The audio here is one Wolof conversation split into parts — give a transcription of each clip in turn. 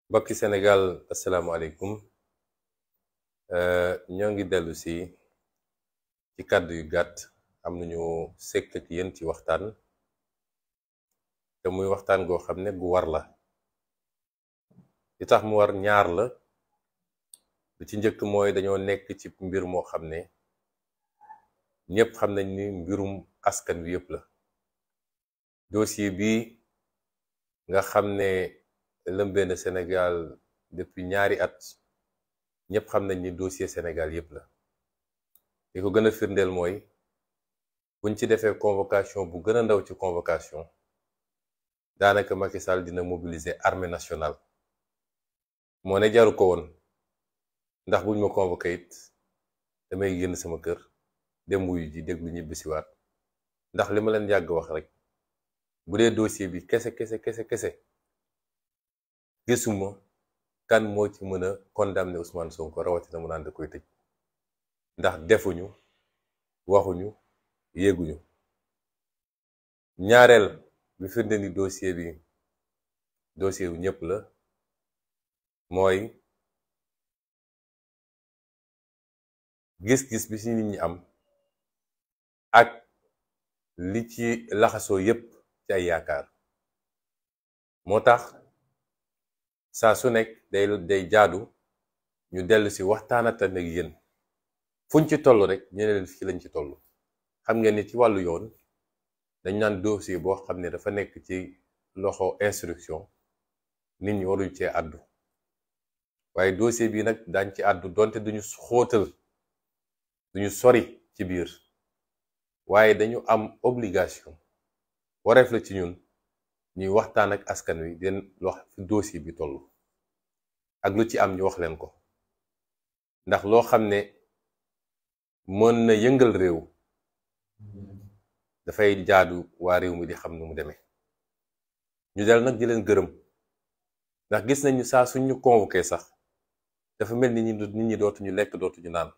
mbokki Sénégal asalaamaaleykum ñoo ngi dellu si ci kàddu yu gàtt am nañu sekk ak yéen ci waxtaan te muy waxtaan goo xam ne gu war la li tax mu war ñaar la lu ci njëkk mooy dañoo nekk ci mbir moo xam ne ñépp xam nañ ni mbirum askan wi yépp la dossier bi nga xam ne lëmbee na Sénégal depuis ñaari at ñépp xam nañ ni dossier Sénégal yépp la li ko gën a firndeel mooy buñ ci defee convocation bu gën a ndaw ci convocation daanaka Macky Sall dina mobiliser armée nationale moo ne jaru ko woon ndax buñ ma convoqué it damay génn sama kër dem wuyu ji déglu ñibbisiwaat ndax li ma leen yàgg wax rek bu dee dossier bi kese gisuma kan moo ci mën a condamner Ousmane Sonko rawatina mu naan da koy tëj ndax defuñu waxuñu yéeguñu ñaareel bi firnde ni dossier bi dossier wu ñëpp la mooy gis-gis bi ci nit ñi am ak li ci laxasoo yépp ci ay yaakaar moo tax saa su nekk day jaadu ñu dellu si waxtaanata ak yéen fuñ ci toll rek ñu ne leen fii lañ ci toll xam ngeen ni ci wàllu yoon dañ naan dossier boo xam ne dafa nekk ci loxo instruction nit ñi waruñ cee àddu waaye dossier bi nag daañ ci àddu donte duñu xóotal duñu sori ci biir waaye dañu am obligation wareef la ci ñun ñuy waxtaan ak askan wi den wax fi dossier bi toll ak lu ci am ñu wax leen ko ndax loo xam ne mën na yëngal réew dafay jaadu waa réew mi di xam nu mu demee ñu del nag di leen gërëm ndax gis nañu saa suñu convoqué sax dafa mel ni nit ñi dootuñu lekk dootuñu naan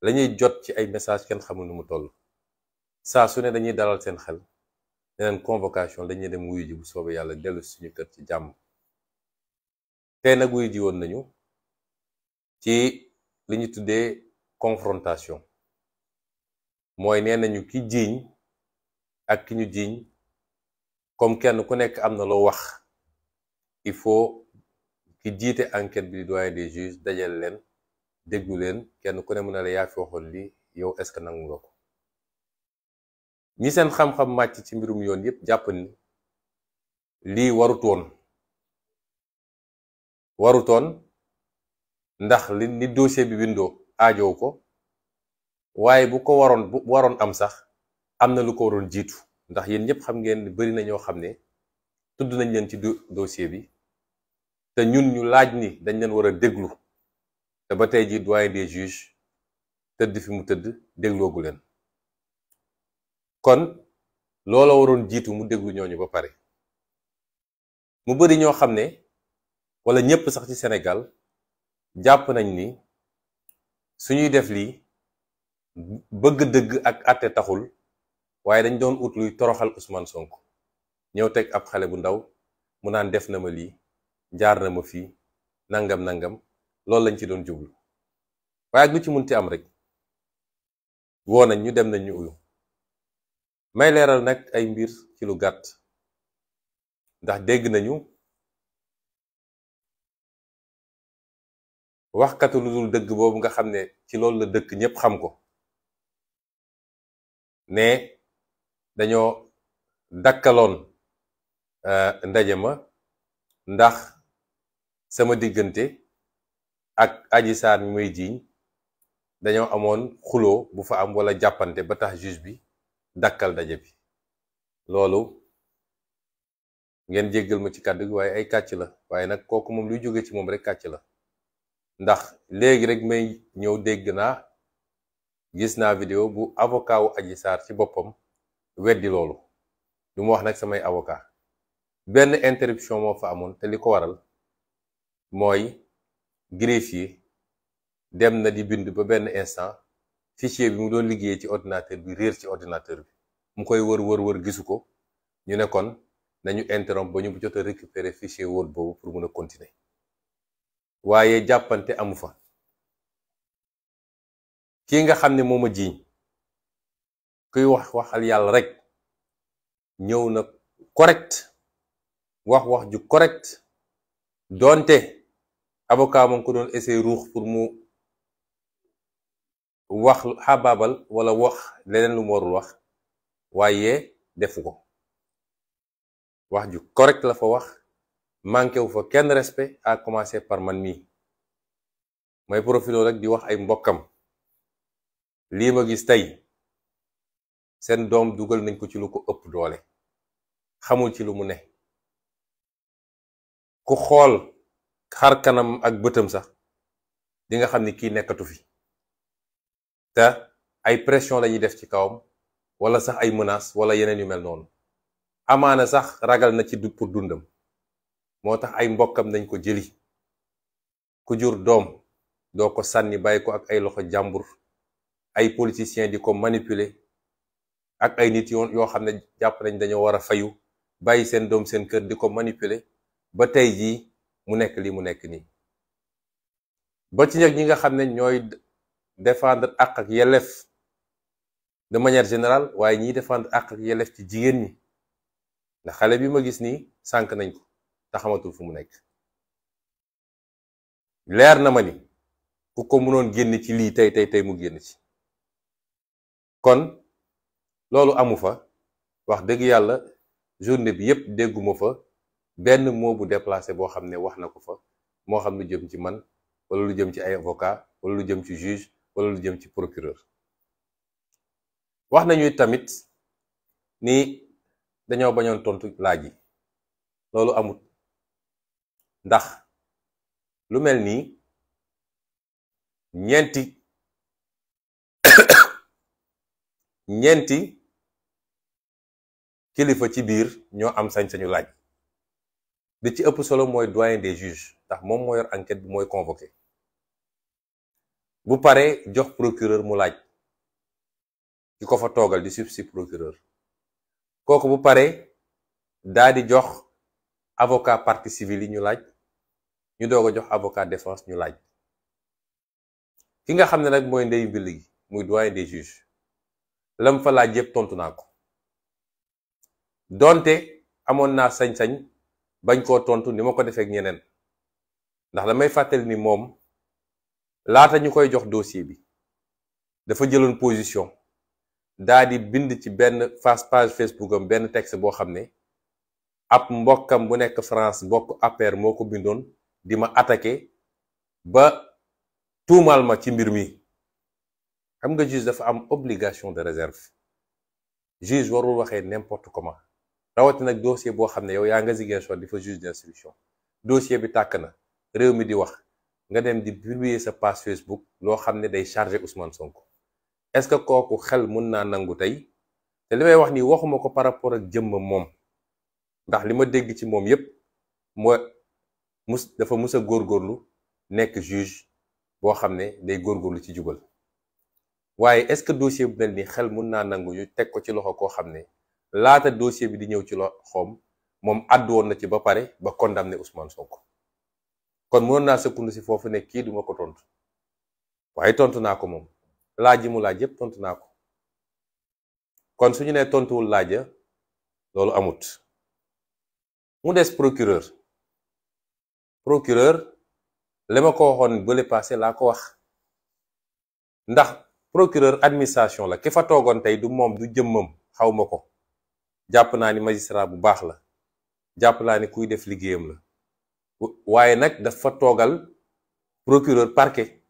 lañuy jot ci ay message kenn xamul nu mu toll saa su ne dañuy dalal seen xel neneen convocation dañuy dem wuyu ji bu soobee yàlla dellu suñu kër ci jàmm tey nag wuyu ji woon nañu ci li ñu tuddee confrontation mooy nee nañu ki jiiñ ak ki ñu jiiñ comme kenn ku nekk am na loo wax il faut ki jiite enquête bi di doyen des juges dajale leen déglu leen kenn ku ne mën na la yaa fi waxoon lii yow est-ce que nangu nga ko ñi seen xam-xam màcc ci mbirum yoon yépp jàpp ni lii warutoon ndax ni dossier bi bindoo aajow ko waaye bu waroon am sax am na lu ko waroon jiitu ndax yéen ñëpp xam ngeen ni bari na ñoo xam ne tudd nañ leen ci dossier bi te ñun ñu laaj ni dañ leen war a déglu te ba tey ji doyen des juges tëdd fi mu tëdd dégloogu leen kon loola waroon jiitu mu déglu ñooñu ba pare mu bari ñoo xam ne wala ñépp sax ci Sénégal jàpp nañ ni suñuy def lii bëgg dëgg ak àtte taxul waaye dañ doon ut luy toroxal Ousmane Sonko ñëw teg ab xale bu ndaw mu naan def na ma lii jaar na ma fii nangam loolu lañ ci doon jublu waaye ak lu ci munti am rek woo nañ ñu dem nañ ñu uyu may leeral nag ay mbir ci lu gàtt ndax dégg nañu waxkatu lu dul dëgg boobu nga xam ne ci loolu la dëkk ñépp xam ko ne dañoo dakkaloon ndaje ma ndax sama diggante ak Adji Sarr mi may jiiñ dañoo amoon xuloo bu fa am wala jàppante ba tax juge bi dakkal daje bi loolu ngeen jéggal ma ci kàddu gi waaye ay kàcc la waaye nag kooku moom luy jóge ci moom rek kàcc la ndax léegi rek may ñëw gis naa vidéo bu avocat wu Adji Sarr ci boppam weddi loolu du ma wax nag samay avocat benn interruption moo fa amoon te li ko waral mooy greffier dem na di bind ba benn instant fichier bi mu doon liggéeyee ci ordinateur bi réer ci ordinateur bi mu koy wër gisu ko ñu ne kon nañu interrompre ba ñu jot a récupérer fichier Word boobu pour mën a continuer waaye jàppante amu fa. kii nga xam ne moo ma jiiñ kuy waxal yàlla rek ñëw na correct wax ju correct doonte avocat moom ko doon essayer ruux pour mu wax xabaabal wala wax leneen lu mu warul wax waaye defu ko. wax ju correct la fa wax, manqué wu fa kenn respect à commencer par man mii. may profité rek di wax ay mbokkam lii ma gis tey seen doom dugal nañ ko ci lu ko ëpp doole, xamul ci lu mu ne. ku xool xar kanam ak bëtam sax di nga xam ni kii nekkatu fi te ay pression lañuy def ci kawam wala sax ay menaces wala yeneen yu mel noonu. amaana sax ragal na ci pour dundam moo tax ay mbokkam nañ ko jëli. ku jur doom doo ko sànni bàyyi ko ak ay loxo jàmbur, ay politiciens di ko manipuler ak ay nit yoo xam ne jàpp nañ dañoo war a fayu bàyyi seen doom seen kër di ko manipuler ba tey jii mu nekk li mu nekk nii. ba ci ñi nga xam ne ñooy défendre àq ak yelleef de manière générale, waaye ñiy défendre àq ak yelleef ci jigéen ñi, ndax xale bi ma gis nii sànk nañ ko te xamatul fu mu nekk. leer na ma ni ku ko mënoon génn ci lii tey mu génn ci. kon loolu amu fa, wax dëgg yàlla journée bi yépp dégguma fa benn mot bu déplacé boo xam ne wax na ko fa, moo xam lu jëm ci man wala lu jëm ci ay avocat wala lu jëm ci juge wala lu jëm ci procureur. wax nañu tamit ni dañoo bañoon tontu laaj yi. loolu amut, ndax lu mel nii ñeenti kilifa ci biir ñoo am sañ-sañu laaj. bi ci ëpp solo mooy doyen des juges, ndax moom moo yor enquête bi, mooy convoqué. bu paree jox procureur mu laaj ki ko fa toogal di substitut procureur. kooku bu paree daa di jox avocat partie civile yi ñu laaj, ñu doog a jox avocat défense ñu laaj. ki nga xam ne nag mooy ndeyu mbill gi muy doyen des juges, lam fa laaj yépp tontu naa ko. donte amoon naa sañ-sañ bañ koo tontu ni ma ko defee ak ñeneen, ndax damay fàttali ni moom laata ñu koy jox dossier bi dafa jëloon position daa di bind ci benn page Facebook am benn texte boo xam ne ab mbokkam bu nekk France bokk APR moo ko bindoon di ma attaqué ba tuumaal ma ci mbir mi. xam nga juge dafa am obligation de réserve. juge warul waxee n'importe comment, rawati nag dossier boo xam ne yow yaa nga Ziguinchor di fa juge d'instruction. dossier bi tàkk na, réew mi di wax, nga dem di publier sa page Facebook loo xam ne day charger Ousmane Sonko. est-ce que kooku xel mun naa nangu tey? te li may wax nii waxuma ko par rapport ak jëmmam moom, ndax li ma dégg ci moom yépp dafa mus a góorgóorlu nekk juge boo xam ne day góorgóorlu ci jubal. waaye est-ce que dossier bu mel ni xel mun naa nangu ñu teg ko ci loxo koo xam ne laata dossier bi di ñëw ci loxoom moom àddu woon na ci ba pare ba condamné Ousmane Sonko. kon mënoon naa sëkkundu si foofu ne kii duma ko tontu, waaye tontu naa ko moom. laaj yi mu laaj yépp tontu naa ko. kon suñu nee tontuwul laaja loolu amut. mu des procureur li ma ko waxoon bële passé laa ko wax, ndax procureur administration la. ki fa toogoon tey du moom, du jëmmam, xaw ma ko. jàpp naa ni magistrat bu baax la, jàpp naa ni kuy def liggéeyam la, waaye nag dafa toogal procureur parquet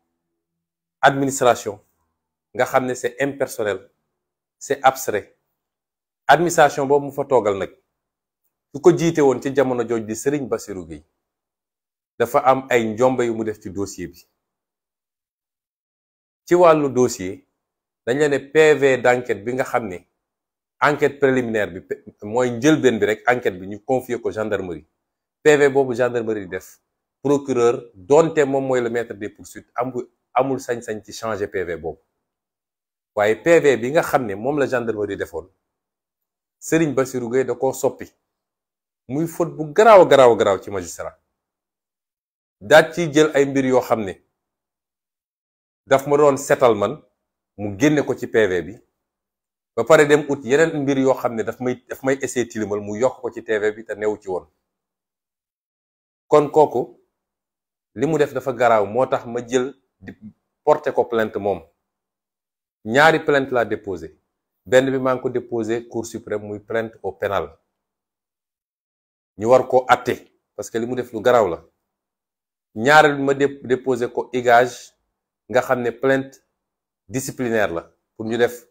administration nga xam ne c'est impersonnel, c'est abstrait. administration boobu mu fa toogal nag ku ko jiite woon ci jamono jooj di Serigne Bassirou Gueye dafa am ay njombe yu mu def ci dossier bi. ci wàllu dossier dañ la ne PV d'enquête bi nga xam ne enquête préliminaire bi mooy njëlbeen bi rek, enquête bi ñu confier ko gendarmerie. PV boobu gendarmerie di def, procureur donte moom mooy le maître des poursuites amul sañ-sañ ci changer PV boobu. waaye PV bi nga xam ne moom la gendarmerie defoon Serigne Bassirou Gueye da koo soppi muy faute bu garaaw ci magistrat. daat ciy jël ay mbir yoo xam ne daf ma doon setal man mu génne ko ci PV bi ba pare dem ut yeneen mbir yoo xam ne daf may essayer tilimal mu yokk ko ci TV bi te newu ci woon. kon kooku li mu def dafa garaaw moo tax ma jël di porter ko plainte moom. ñaari plainte laa déposé benn bi maa ngi ko déposé Cour suprême muy plainte au pénal ñu war koo atte parce que li mu def lu garaaw la. ñaareel bi ma déposé ko IGAJ nga xam ne plainte disciplinaire la pour ñu def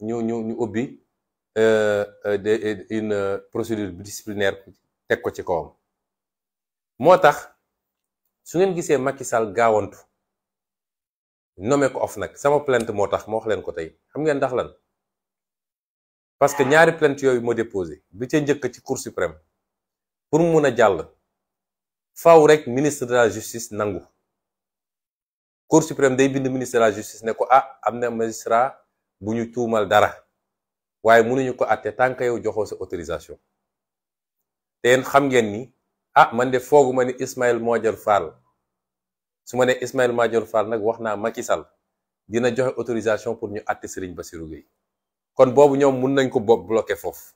ñu ubbi une procédure disciplinaire teg ko ci kawam. moo tax su ngeen gisee Macky Sall gaawantu nommé ko OFNAC sama plainte moo tax ma wax leen ko tey xam ngeen ndax lan parce que ñaari plainte yooyu moo déposé bi ca njëkk ci Cour suprême pour mu mun a jàll faaw rek ministre de la justice nangu. Cour suprême day bind ministre de la justice ne ko am na magistrat bu ñu tuumal dara waaye mënuñu ko àtte tant que yow joxoo sa autorisation. te yéen xam ngeen ni man de foogu ma ni Ismaïla Madior Fall su ma ne Ismaïla Madior Fall nag wax naa Macky Sall dina joxe autorisation pour ñu àtte Serigne Bassirou Gueye kon boobu ñoom mun nañ ko bloqué foofu.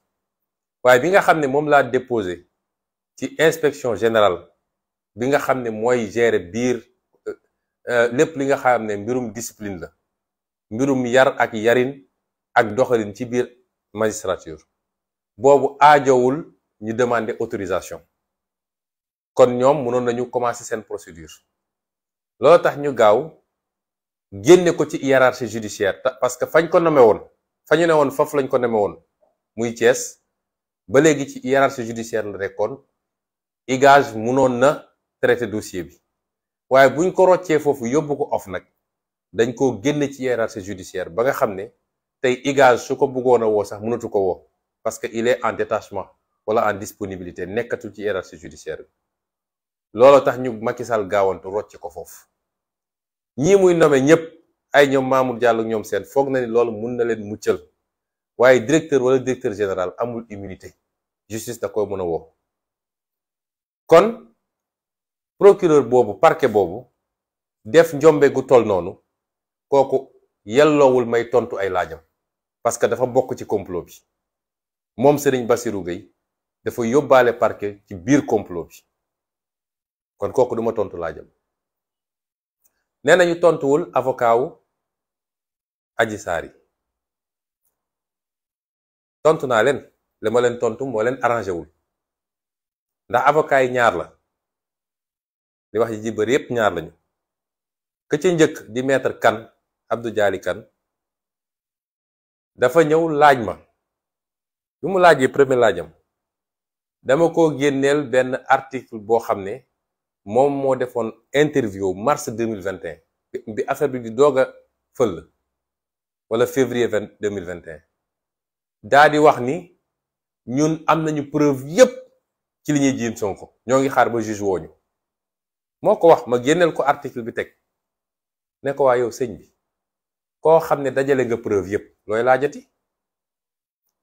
waaye bi nga xam ne moom laa déposé ci inspection générale bi nga xam ne mooy gérer biir lépp li nga xam ne mbirum discipline la mbirum yar ak yarin ak doxalin ci biir magistrature boobu aajowul ñu demander autorisation kon ñoom mënoon nañu commencer seen procédure. loolu tax ñu gaaw génne ko ci hiérarchie judiciaire parce que fañ ko nommé woon fa ñu ne woon foofu lañ ko nommé woon muy Thiès ba léegi ci hiérarchie judiciaire la rekkoon. IGAJ mënoon na traité dossier bi waaye buñ ko roccee foofu yóbbu ko OFNAC dañ koo génne ci hiérarchie judiciaire ba nga xam ne tey IGAJ su ko bëggoon a woo sax mënatu ko woo parce que il est en détachement wala en disponibilité nekkatul ci hiérarchie judiciaire bi. loolu tax ñu Macky Sall gaawantu rocce ko foofu. ñii muy nommé ñëpp ay ñoom Mamour Diallo ñoom seen foog na ni loolu mun na leen muccal waaye directeur wala directeur général amul immunité justice da koy mën a woo. kon procureur boobu parquet boobu def njombe gu toll noonu kooku yelloowul may tontu ay laajam parce que dafa bokk ci complot bi moom Serigne Bassirou Gueye dafa yóbbaale parquet ci biir complot bi kon kooku duma tontu laajam. nee nañu tontuwul avocat wu Adji Sarr yi tontu naa leen li ma leen tontu moo leen arrangé wul ndax avocat yi ñaar la li wax ji bëri yépp ñaar lañu ka ca njëkk di maître Kane Abdou Dialy Kane dafa ñëw laaj ma bi mu laajee premier laajam dama ko génneel benn article boo xam ne moom moo defoon interview mars 2021 bi affaire bi di doog a fël wala février 2021 daa di wax ni ñun am nañu preuve yépp ci li ñuy jiin Sonko ñoo ngi xaar ba juge wooñu moo ko wax ma génneel ko article bi teg ne ko waa yow sëñ bi koo xam ne dajale nga preuve yépp looy laajati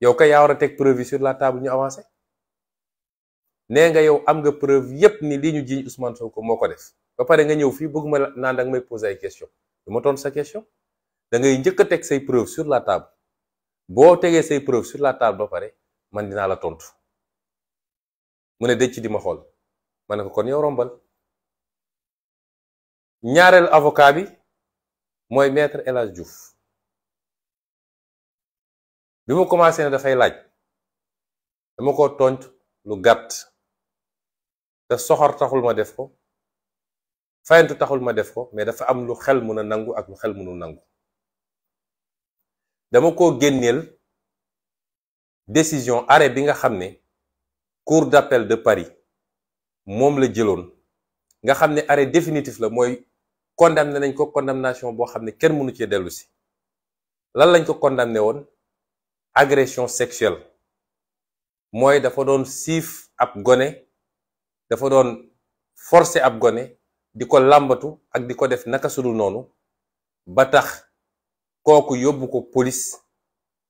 yow kay yaa war a teg preuve yi sur la table ñu avancé nee nga yow am nga preuve yépp ni li ñu jiiñ Ousmane Sonko moo ko def ba pare nga ñëw fii bëgg ma naan danga may poser ay question du ma tontu sa question da ngay njëkk a teg say preuve sur la table boo tegee say preuve sur la table ba pare man dinaa la tontu mu ne dëcc di ma xool ma ne ko kon yow rombal. ñaareel avocat bi mooy maître El Hadj Diouf bi mu commencé ne dafay laaj dama ko tontu lu gàtt te soxor taxul ma def ko fayantu taxul ma def ko mais dafa am lu xel mun a nangu ak lu xel mënul nangu. dama ko génneel décision arrêt bi nga xam ne cour d'appel de Paris moom la jëloon nga xam ne arrêt définitif la mooy condamné nañ ko condamnation boo xam ne kenn mënu cee dellu si. lan lañ ko condamné woon agression sexuelle mooy dafa doon siif ab gone dafa doon forcer ab gone di ko làmbatu ak di ko def naka sudul noonu ba tax kooku yóbbu ko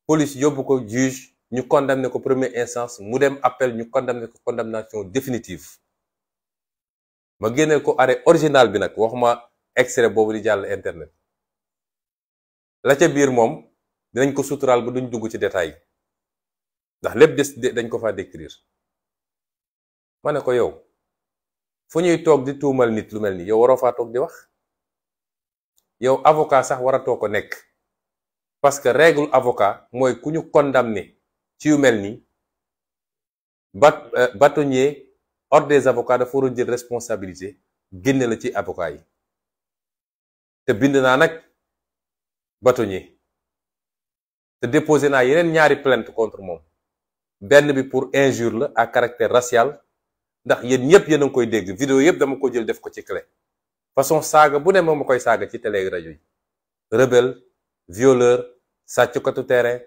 police yóbbu ko juge ñu condamné ko première instance mu dem appel ñu condamné ko condamnation définitive ma génneel ko arrêt original bi nag, waxuma extrait boobu di jàll internet. la ca biir moom dinañ ko suturaal ba duñ dugg ci détail ndax lépp dañ ko fa décrire. ma ne ko yow fu ñuy toog di tuumal nit lu mel ni yow waroo faa toog di wax. yow avocat sax waratoo ko nekk, parce que règle avocat mooy ku ñu condamné ci yu mel ni bâtonnier ordre des avocats dafa war a jël responsabilité génne la ci avocat yi. te bind naa nag bâtonnier te déposé naa yeneen ñaari plainte contre moom, benn bi pour injure la à caractère racial, ndax yéen ñëpp yéen a ngi koy dégg, vidéo yëpp dama ko jël def ko ci clé. façon saaga bu ne moom ma koy saaga ci télé rajo yi, rebelle, violeur, sàccukatu terrain,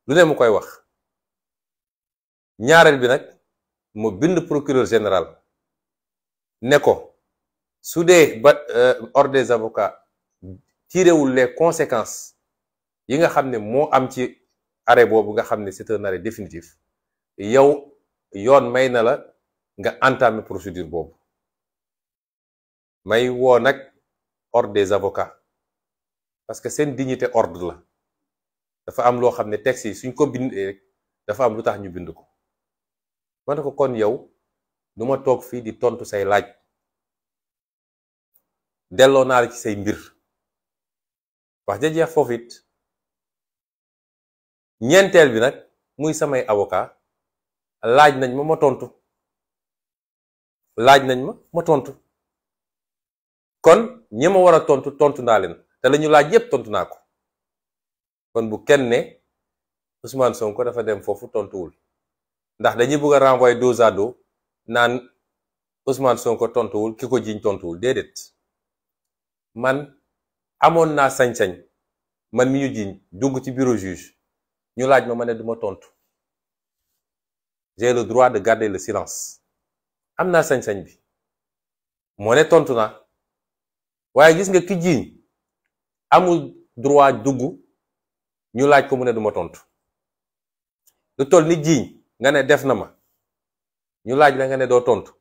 lu ne mu koy wax. ñaareel bi nag mu bind procureur général ne ko su dee ordre des avocats tirewul les conséquences yi nga xam ne moo am ci arrêt boobu nga xam ne c'est un arrêt définitif, yow yoon may na la nga entamer procédure boobu. may woo nag ordre des avocats parce que seen dignité ordre la, dafa am loo xam ne texte yi suñ ko bindee rek dafa am lu tax ñu bind ko. ma ne ko kon yow du ma toog fii di tontu say laaj, delloo naa la ci say mbir. wax ja jeex foofu it. ñeenteel bi nag muy samay avocat laaj nañ ma tontu. kon ñi ma war a tontu naa leen te la ñu laaj yépp tontu naa ko. kon bu kenn ne Ousmane Sonko dafa dem foofu tontuwul, ndax dañuy bëgg a renvoyer dos à dos naan Ousmane Sonko tontuwul ki ko jiñ tontuwul. déedéet, man amoon naa sañ-sañ man mi ñu jiñ dugg ci bureau juge ñu laaj ma ne duma tontu. j'ai le droit de garder le silence. am naa sañ-sañ bi moo ne tontu naa. waaye gis nga ki jiiñ amul droit dugg ñu laaj ko mu ne duma tontu. lu toll ni jiiñ nga ne def na ma ñu laaj la nga ne doo tontu,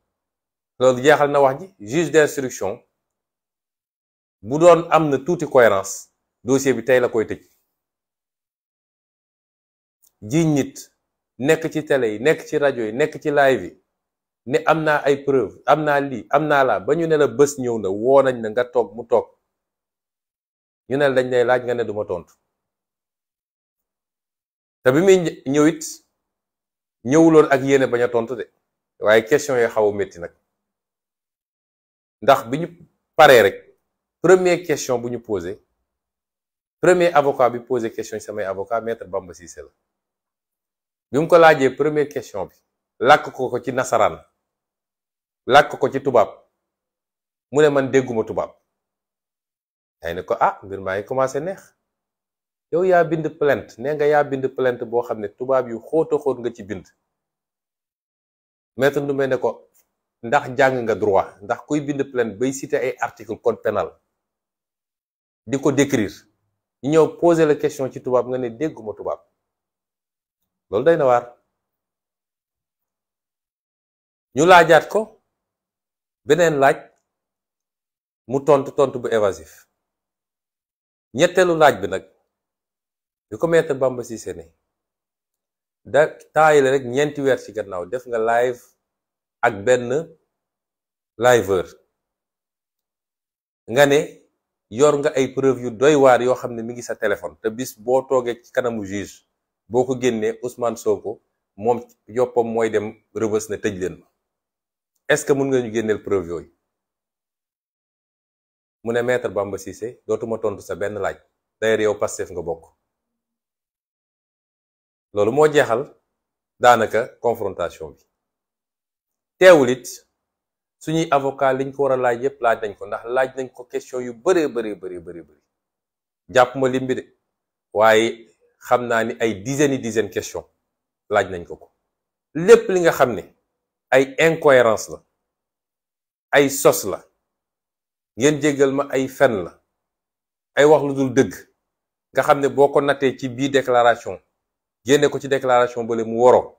loolu jeexal na wax ji. juge d'instruction bu doon am na tuuti cohérence dossier bi tey la koy tëj. jiiñ nit nekk ci télé yi, nekk ci rajo yi, nekk ci live yi ne am naa ay preuve, am naa lii, am naa laa, ba ñu ne la bés ñëw na woo nañ na nga toog mu toog, ñu ne la dañ lay laaj nga ne duma tontu. te bi muy ñëw it ñëwuloon ak yéene bañ a tontu de, waaye question yi xaw a métti nag. ndax bi ñu paree rek première question bu ñu posé, premier avocat bi posé question ci samay avocat maître Bamba Cissé la. bi mu ko laajee première question bi làkk ko ci nasaraan, làkk ko ci tubaab, mu ne man dégguma tubaab. day ne ko mbir maa ngi commencé neex. yow yaa bind plainte, nee nga yaa bind plainte boo xam ne tubaab yu xóota xóot nga ci bind. maître Ndoumbe ne ko ndax jàng nga droit, ndax kuy bind plainte bay citer ay article code pénal di ko décrire, ñu ñëw poser la question ci tubaab nga ne dégguma tubaab. loolu day na waar. ñu laajaat ko beneen laaj mu tontu bu évasif. ñetteelu laaj bi nag bi ko maître Bamba Cissé ne da taay la rek ñeenti weer ci gannaaw def nga live ak benn liveur nga ne yor nga ay preuve yu doy waar yoo xam ne mi ngi sa téléphone, te bis boo toogee ci kanamu juge boo ko génnee Ousmane Sonko moom yoppam mooy dem rëbës ne tëj leen ma. est-ce que mën nga ñu génneel preuve yooyu? mu ne maître Bamba Cissé dootuma tontu sa benn laaj, d'ailleurs yow Pastef nga bokk. loolu moo jeexal daanaka confrontation bi. teewul it suñuy avocat liñ ko war a laaj yépp laaj nañ ko, ndax laaj nañ ko question yu bëree bëri jàpp ma lim bi de, waaye xam naa ni ay dizaines question laaj nañ ko. lépp li nga xam ne ay incohérence la, ay sos la, ngeen jéggal ma ay fen la, ay wax lu dul dëgg, nga xam ne boo ko nattee ci bii déclaration génne ko ci déclaration bale mu waroo,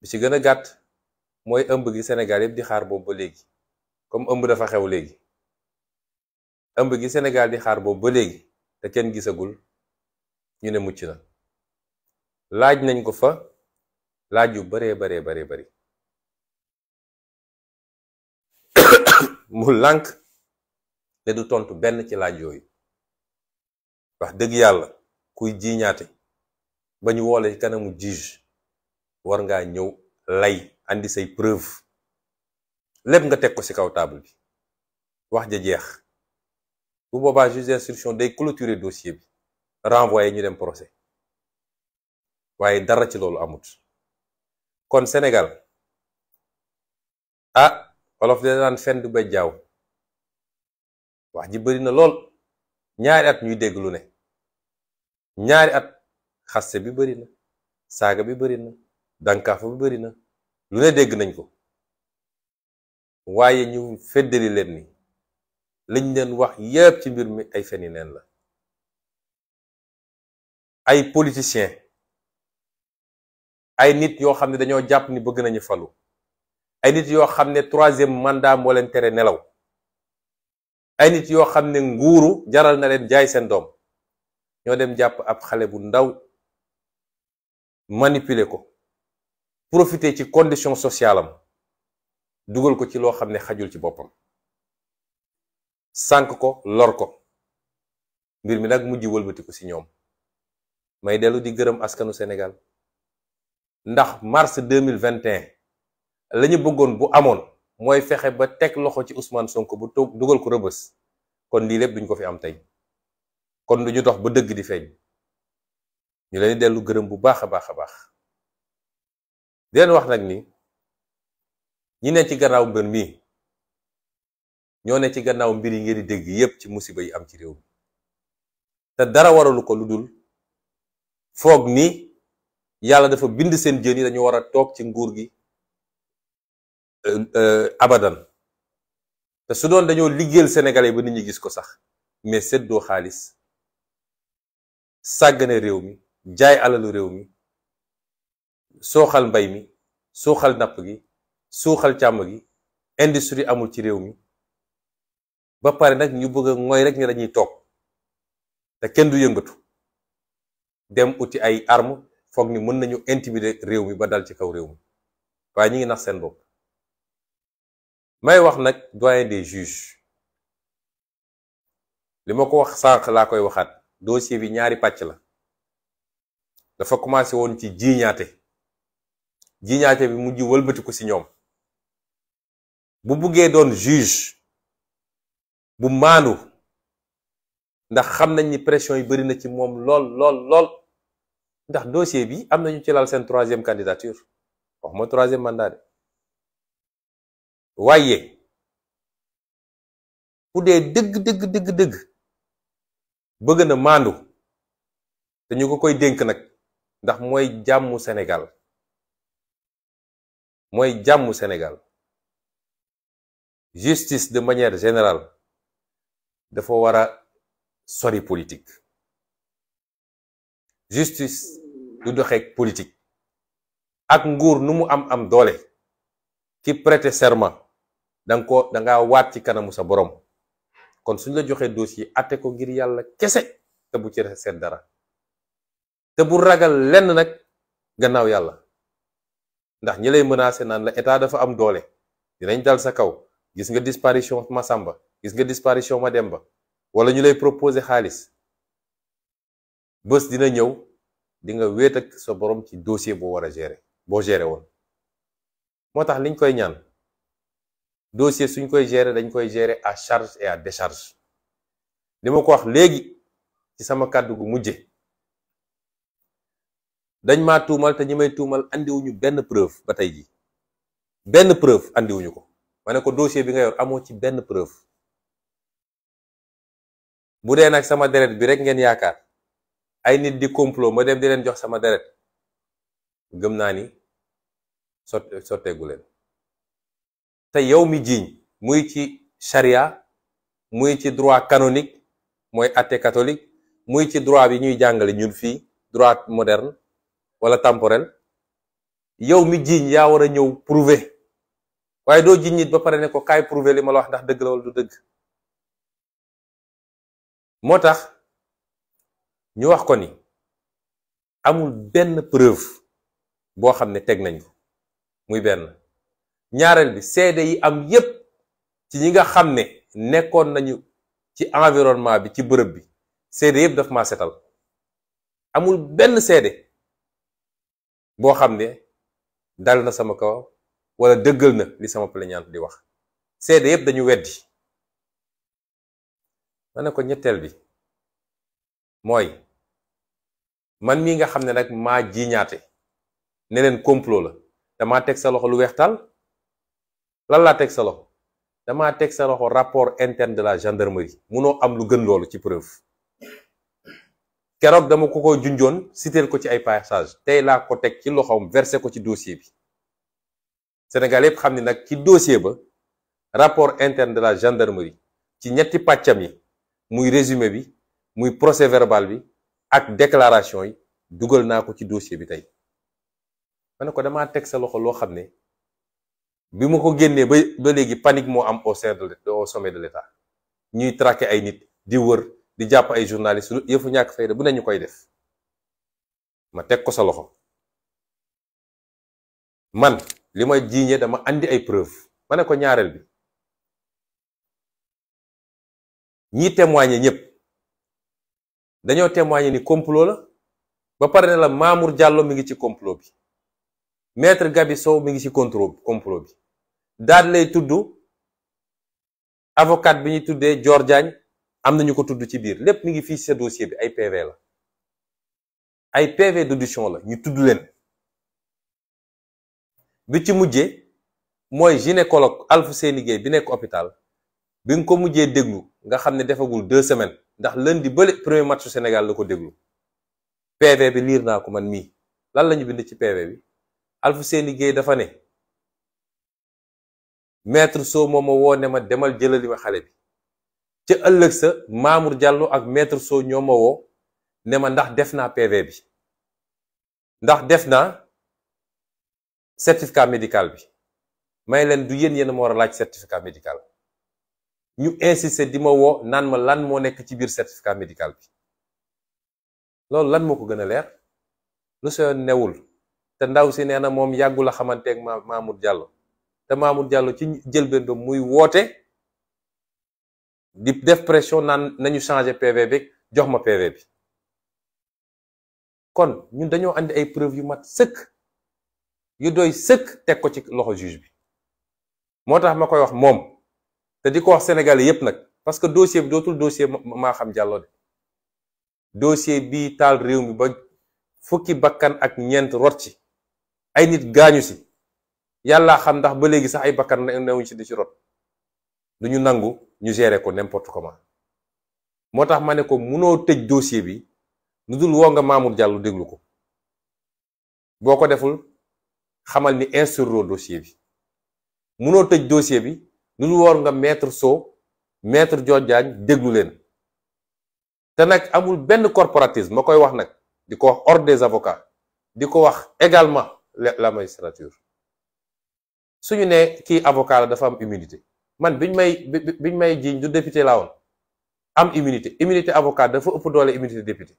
bi ci gën a gàtt mooy ëmb gi Sénégal yëpp di xaar boobu ba léegi. comme ëmb dafa xew léegi ëmb gi Sénégal di xaar boobu ba léegi te kenn gisagul ñu ne mucc na laaj nañ ko fa laaj yu baree bari mu lànk te du tontu benn ci laaj yooyu. wax dëgg yàlla kuy jiiñaate ba ñu woole kanamu juge war ngaa ñëw lay andi say preuve lépp nga teg ko ci kaw table bi wax ja jeex bu boobaa juge d'instruction day clôturer dossier bi renvoyer ñu dem procès waaye dara ci loolu amut. kon Sénégal wolof de daan fen du ba jaaw wax ji bari na lool ñaari at ñuy dégg lu ne ñaari at xaste bi bari na saaga bi bari na dànkaafa bi bari na lu ne dégg nañ ko waaye ñu feddali leen ni liñ leen wax yépp ci mbir mi ay feni neen la. ay politiciens ay nit yoo xam ne dañoo jàpp ni bëgg nañu falu ay nit yoo xam ne 3e mandat moo leen tere nelaw ay nit yoo xam ne nguuru jaral na leen jaay seen doom ñoo dem jàpp ab xale bu ndaw manipuler ko profiter ci condition sociale am dugal ko ci loo xam ne xajul ci boppam sànk ko lor ko mbir mi nag mujj wëlbati ko ci ñoom. may dellu di gërëm askanu Sénégal ndax mars 2021 la ñu bëggoon bu amoon mooy fexe ba teg loxo ci Ousmane Sonko bu dugal ko rëbës kon lii lépp duñ ko fi am tey kon duñu dox ba dëgg di feeñ ñu leen di dellu gërëm bu baax a baax a baax di leen wax nag ni ñi ne ci gannaaw mbir mi ñoo ne ci gannaaw mbir yi ngeen di dégg yépp ci musiba yi am ci réew mi te dara waralu ko lu dul foog ni yàlla dafa bind seen jën yi dañu war a toog ci nguur gi abadan te su doon dañoo liggéeyal sénégalais ba nit ñi gis ko sax mais seddoo xaalis sàggane réew mi jaay alalu réew mi sooxal mbay mi suuxal napp gi suuxal càmm gi industrie amul ci réew mi ba pare nag ñu bëgg a mooy rek ni dañuy toog te kenn du yëngatu dem uti ay arme foog ni mën nañu intimider réew mi ba dal ci kaw réew mi waaye ñi ngi nax seen bopp. may wax nag doyen des juges li ma ko wax sànq laa koy waxaat dossier bi ñaari pàcc la dafa commencé woon ci jiiñaate bi mujj wëlbatiku ci ñoom bu buggee doon juge bu maandu ndax xam nañ ni pression yi bari na ci moom lool ndax dossier bi am nañu ci lal seen 3e candidature wax ma 3e mandat de waaye bu dee dëgg bëgg na maandu te ñu ko koy dénk nag ndax mooy jàmmu Sénégal justice de manière générale dafa war a sori politique justice du doxeek politique ak nguur nu mu am doole ki prêter serment danga waat ci kanamu sa borom kon suñ la joxee dossier atte ko ngir yàlla kese te bu ci seet dara te bu ragal lenn nag gannaaw yàlla ndax ñi lay menacer naan la état dafa am doole dinañ dal sa kaw gis nga disparition Masamba gis nga disparition Mademba wala ñu lay proposer xaalis bés dina ñëw di nga wéet ak sa borom ci dossier boo war a gérer boo gérer woon moo tax liñ koy ñaan dossier suñ koy gérer dañ koy gérer à charge et à décharge li ma ko wax léegi ci sama kàddu gu mujje dañ maa tuumal te ñi may tuumal andiwuñu benn preuve ba tey ji benn preuve andiwuñu ko ma ne ko dossier bi nga yor amoo ci benn preuve bu dee nag sama deret bi rek ngeen yaakaar ay nit di complot ma dem di leen jox sama deret gëm naa ni sotteegu leen te yow mi jiiñ muy ci charia muy ci droit canonique mooy athée catholique muy ci droit bi ñuy jàngale ñun fii droit moderne wala temporel yow mi jiiñ yaa war a ñëw prouver waaye doo jiñ nit ba pare ne ko kaay prouver li ma la wax ndax dëgg la wala du dëgg. moo tax ñu wax ko ni amul benn preuve boo xam ne teg nañ ko muy benn. ñaareel bi seede yi am yépp ci ñi nga xam ne nekkoon nañu ci environnement bi ci bërëb bi seede yépp daf maa setal. amul benn seede boo xam ne dal na sama kaw wala dëggal na li sama plaignante di wax. seede yépp dañu weddi. ma ne ko ñetteel bi mooy man mii nga xam ne nag maa jiiñaate ne leen complot la damaa teg sa loxo lu weex tal. lan laa teg sa loxo damaa teg sa loxo rapport interne de la gendarmerie munoo am lu gën loolu ci preuve. keroog dama ko junjoon citer ko ci ay passage tey laa ko teg ci loxoom versé ko ci dossier bi. Sénégal yépp xam ne nag ci dossier ba rapport interne de la gendarmerie ci ñetti pàccam yi muy résumé bi muy procès verbal bi ak déclaration yi dugal naa ko ci dossier bi tey. ma ne ko damaa teg sa loxo loo xam ne bi ma ko génnee ba léegi panique moo am au sommet de l'État. ñuy traquer ay nit di wër di jàpp ay journalistes yëfu ñàkk fayda bu ne ñu koy def. ma teg ko sa loxo man li may jiiñee dama andi ay preuve. ma ne ko ñaareel bi ñi témoigner ñëpp dañoo témoigner ni complot la ba pare ne la Mamour Diallo mi ngi ci complot bi maître Gabi Sow mi ngi ci complot bi daal lay tudd avocat bi ñuy tuddee Dior Diagne am nañu ko tudd ci biir lépp mi ngi fii ci sa dossier bi ay PV la ay PV d'audition la ñu tudd leen. bi ci mujjee mooy gynécologue Alfousseyni Gaye bi nekk hôpital bi nga ko mujjee déglu nga xam ne defagul 2 semaines ndax lundi bële premier match Sénégal la ko déglu. PV bi liir naa ko man mii lan la ñu bind ci PV bi Alfousseyni Gaye dafa ne maître Sow moom ma woo ne ma demal jëlali ma xale bi ca ëllëg sa Mamour Diallo ak maître Sow ñoo ma woo ne ma ndax def naa PV bi ndax def naa certificat médical bi. may leen du yéen ma war a laaj certificat médical ñu insister di ma woo naan ma lan moo nekk ci biir certificat médical bi. loolu lan moo ko gën a leer lu soo newul te ndaw si nee na moom yàggul a xamanteeg Mamour Diallo te Mamour Diallo ci jëlbeen ba muy woote di def pression naan nañu changer PV bi jox ma PV bi. kon ñun dañoo andi ay preuve yu mat sëkk yu doy sëkk teg ko ci loxo juge bi. moo tax ma koy wax moom te di ko wax Sénégalais yépp nag parce que dossier bi dootul dossier Maham Diallo de dossier bii taal réew mi ba fukki bakkan ak ñeent rot ci ay nit gaañu si yàlla xam ndax ba léegi sax ay bakkan newuñ ci di ci rot duñu nangu ñu gérer ko n'importe comment. moo tax ma ne ko munoo tëj dossier bi lu dul woo nga Mamour Diallo déglu ko boo ko deful xamal ni instruire dossier bi. munoo tëj dossier bi lu dul woor nga maître Sow maître Dior Diagne déglu leen. te nag amul benn corporatisme ma koy wax nag di ko wax ordre des avocats di ko wax également la magistrature suñu ne kii avocat la dafa am immunité man biñ may jiiñ du député laa woon am immunité avocat dafa ëpp doole immunité député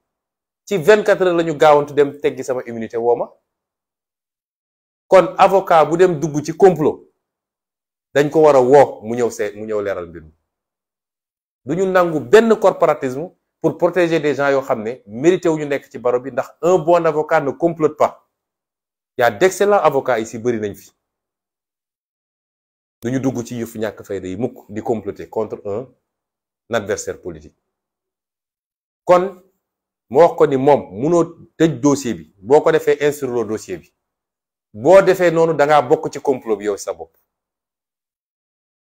ci 24 heures la ñu gaawantu dem teggi sama immunité woo ma. kon avocat bu dem dugg ci complot dañ ko war a woo mu ñëw leeral mbir mi. du ñu nangu benn corporatisme pour protéger des gens yoo xam ne mérité wu ñu nekk ci baro bi ndax un bon avocat ne complote pas. Il y a d'excellents avocats ici bëri nañ fi. du ñu dugg ci yëfu ñàkk fayda yi mukk di comploter contre un adversaire politique. kon moo wax ko ni moom munoo tëj dossier bi boo ko defee instruire dossier bi boo defee noonu dangaa bokk ci complot bi yow sa bopp.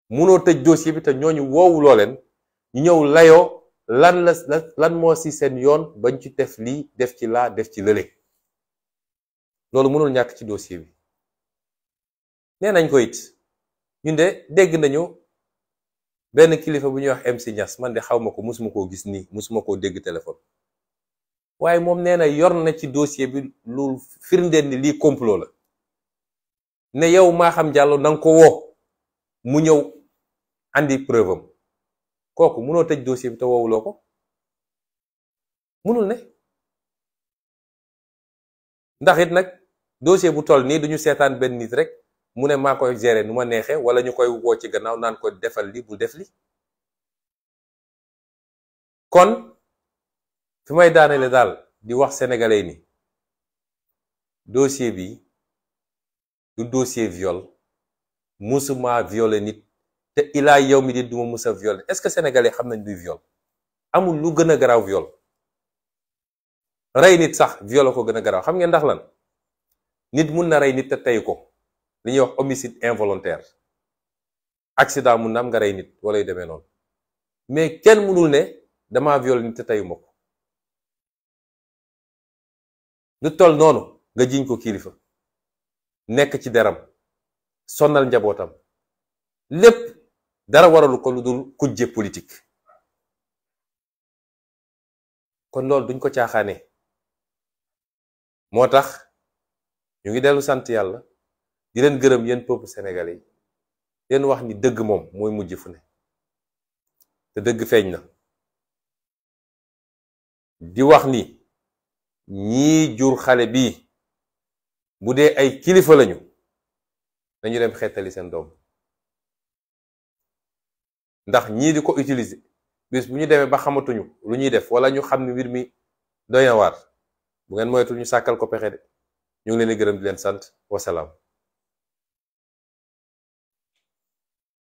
munoo tëj dossier bi te ñooñu woowuloo leen ñu ñëw layoo lan moo ci seen yoon bañ ci def lii def ci laa def ci lële. loolu mënul ñàkk ci dossier bi. nee nañ ko it ñun de dégg nañu benn kilifa bu ñuy wax MC Niass man de xaw ma ko musuma koo gis nii musuma koo dégg téléphone. waaye moom nee na yor na ci dossier bi lu firndeel ni lii complot la. ne yow Maham Diallo na nga ko woo mu ñëw andi preuve am kooku mënoo tëj dossier bi te woowuloo ko mënul ne. ndax it nag dossier bu toll nii duñu seetaan benn nit rek mu ne maa koy gérer nu ma neexee wala ñu koy woo ci gannaaw naan ko defal li bul def li. kon fi may daanele daal di wax sénégalais ni dossier bi du dossier viol, musuma violé nit te ilaa yow mi di duma musa violé. Est-ce que sénégalais xam nañ duy viol? amul lu gën a garaaw viol. rey nit sax viol ko gën a garaaw. xam ngeen ndax lan? nit mun na rey nit te tey ko, li ñuy wax homicide involontaire. accident mun na am nga rey nit wala yu demee noonu, mais kenn mënul ne dama viol nit te teyuma ko. lu toll noonu nga jiñ ko kilifa, nekk ci deram, sonnal njabootam, lépp dara waralu ko lu dul kujje politique. kon loolu duñ ko caaxaane. moo tax ñu ngi dellu sant yàlla di leen gërëm yéen peuple sénégalais yi, leen wax ni dëgg moom mooy mujj fu ne te dëgg feeñ na. di wax ni ñii jur xale bii bu dee ay kilifa lañu nañu dem xeetali seen doom, ndax ñii di ko utiliser bis bu ñu demee ba xamatuñu lu ñuy def wala ñu xam ne mbir mi doy na waar bu ngeen moytul ñu sàkkal ko pexe de. ñu ngi leen di gërëm di leen sant wasalaam.